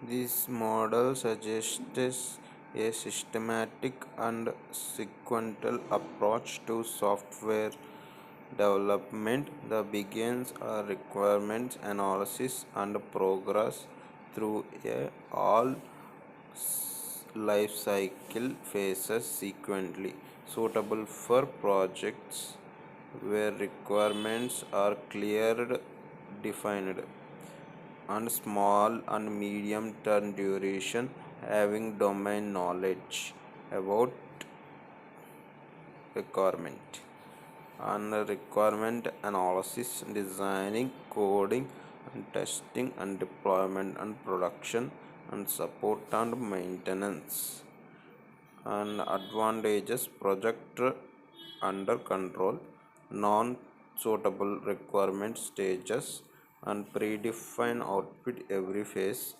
This model suggests a systematic and sequential approach to software development that begins a requirements analysis and progress through all life cycle phases sequentially, suitable for projects where requirements are clear, defined, and small and medium term duration, having domain knowledge about requirement and requirement analysis, designing, coding, and testing, and deployment and production, and support and maintenance. And advantages: project under control, non suitable requirement stages, and predefined output every phase,